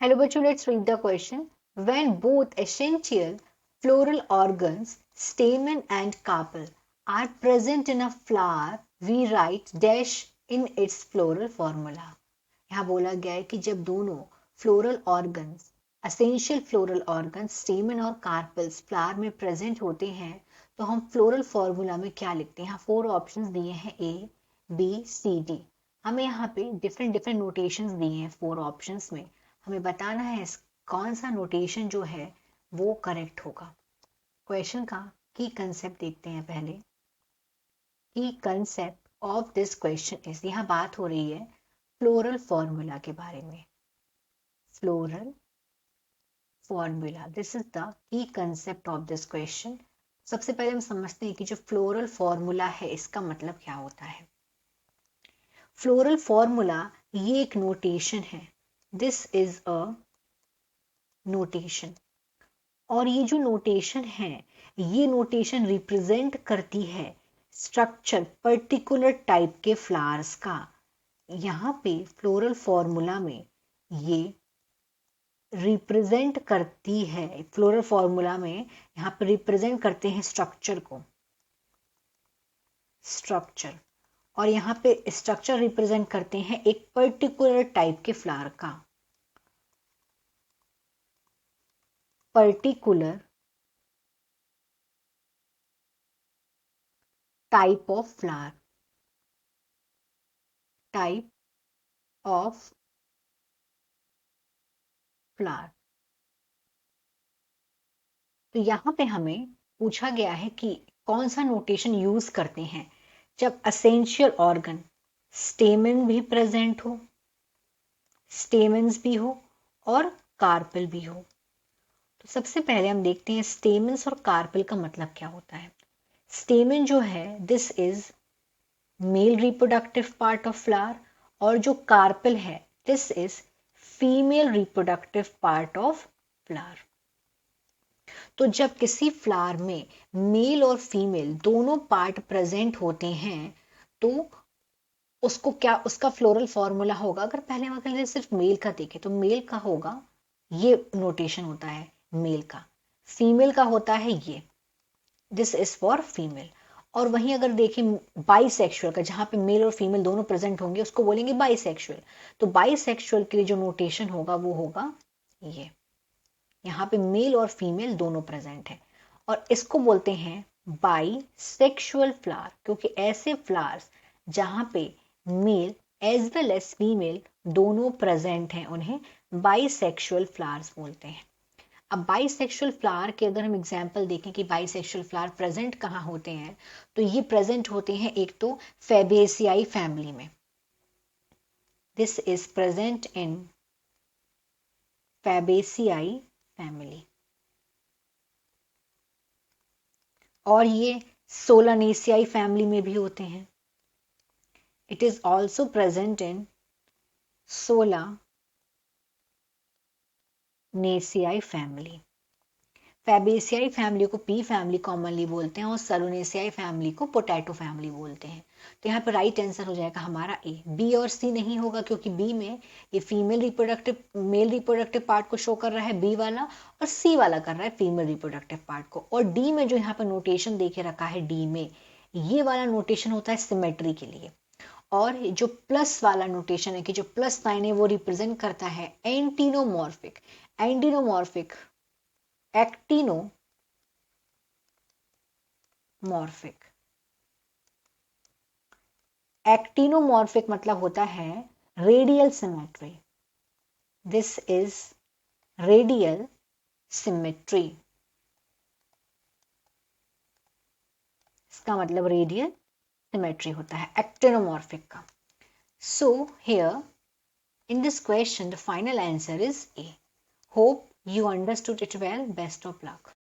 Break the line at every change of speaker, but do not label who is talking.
Hello, bachcho, let's read the question. When both essential floral organs, stamen and carpel, are present in a flower, we write dash in its floral formula. यहाँ बोला गया है कि जब दोनों floral organs, essential floral organs, स्टेमन और carpals flower में present होते हैं तो हम फ्लोरल फॉर्मूला में क्या लिखते हैं? यहाँ 4 ऑप्शंस दिए हैं, ए बी सी डी। हमें यहाँ पे डिफरेंट डिफरेंट नोटेशंस दिए हैं 4 ऑप्शंस में। हमें बताना है कौन सा नोटेशन जो है वो करेक्ट होगा। क्वेश्चन का की कंसेप्ट देखते हैं पहले। की concept of this question is, यहाँ बात हो रही है फ्लोरल फॉर्मूला के बारे में। Floral formula, this is the key concept of this question. सबसे पहले हम समझते हैं कि जो फ्लोरल फॉर्मूला है इसका मतलब क्या होता है। फ्लोरल फॉर्मूला ये एक नोटेशन है, दिस इज अ नोटेशन। और ये जो नोटेशन है ये नोटेशन रिप्रेजेंट करती है स्ट्रक्चर पर्टिकुलर टाइप के फ्लावर्स का। यहाँ पे फ्लोरल फॉर्मूला में ये रिप्रेजेंट करती है, फ्लोरल फॉर्मूला में यहाँ पे रिप्रेजेंट करते हैं स्ट्रक्चर को, स्ट्रक्चर। और यहाँ पे स्ट्रक्चर रिप्रेजेंट करते हैं एक पर्टिकुलर टाइप के फ्लावर का, particular type of flower, type of flower. तो यहाँ पे हमें पूछा गया है कि कौन सा नोटेशन यूज करते हैं जब असेंशियल ऑर्गन, स्टेमन भी प्रेजेंट हो, स्टेमन्स भी हो और कार्पेल भी हो। तो सबसे पहले हम देखते हैं स्टेमन्स और कार्पेल का मतलब क्या होता है। स्टेमन जो है this is male reproductive part of flower, और जो कार्पेल है this is female reproductive part of flower. तो जब किसी फ्लावर में मेल और फीमेल दोनों पार्ट प्रेजेंट होते हैं तो उसको क्या, उसका फ्लोरल फॉर्मूला होगा। अगर पहले हम अगर सिर्फ मेल का देखें तो मेल का होगा ये नोटेशन होता है मेल का, फीमेल का होता है ये, दिस इज फॉर फीमेल। और वहीं अगर देखें बाइसेक्सुअल का, जहां पे मेल और फीमेल दोनों प्रेजेंट होंगे उसको बोलेंगे बाइसेक्सुअल। तो बाइसेक्सुअल के लिए जो नोटेशन होगा वो होगा ये, यहाँ पे मेल और फीमेल दोनों प्रेजेंट है। और इसको बोलते हैं बाइसेक्सुअल फ्लावर, क्योंकि ऐसे फ्लावर्स जहां पे male as well as female दोनों प्रेजेंट हैं उन्हें बाइसेक्सुअल फ्लावर्स बोलते हैं। अब बाइसेक्सुअल फ्लावर के अगर हम एग्जांपल देखें कि बाइसेक्सुअल फ्लावर प्रेजेंट कहाँ होते हैं, तो ये प्रेजेंट होते हैं एक तो फैबेसियाई फैमिली में, this is present in Fabaceae family. और ये सोलानेसियाई फैमिली में भी होते हैं, it is also present in Solanaceae family. Fabaceae family को पी फैमिली कॉमनली बोलते हैं और सलोनेसियाई फैमिली को पोटैटो फैमिली बोलते हैं। तो यहाँ पर राइट आंसर हो जाएगा हमारा ए। बी और सी नहीं होगा क्योंकि बी में ये female reproductive, male reproductive part को शो कर रहा है बी वाला, और सी वाला कर रहा है फीमेल रिप्रोडक्टिव पार्ट को। और डी में जो यहाँ पर नोटेशन देखे रखा है डी में, ये वाला नोटेशन होता है सिमेट्री के लिए। और जो प्लस वाला नोटेशन है कि जो प्लस साइन है वो रिप्रेजेंट करता है एंटीनोमॉर्फिक, एंटीनोमॉर्फिक, एक्टिनोमॉर्फिक। एक्टिनोमॉर्फिक मतलब होता है radial symmetry, this is radial symmetry. इसका मतलब रेडियल सिमेट्री होता है एक्टिनोमॉर्फिक का। So here in this question the final answer is A. Hope you understood it well. Best of luck.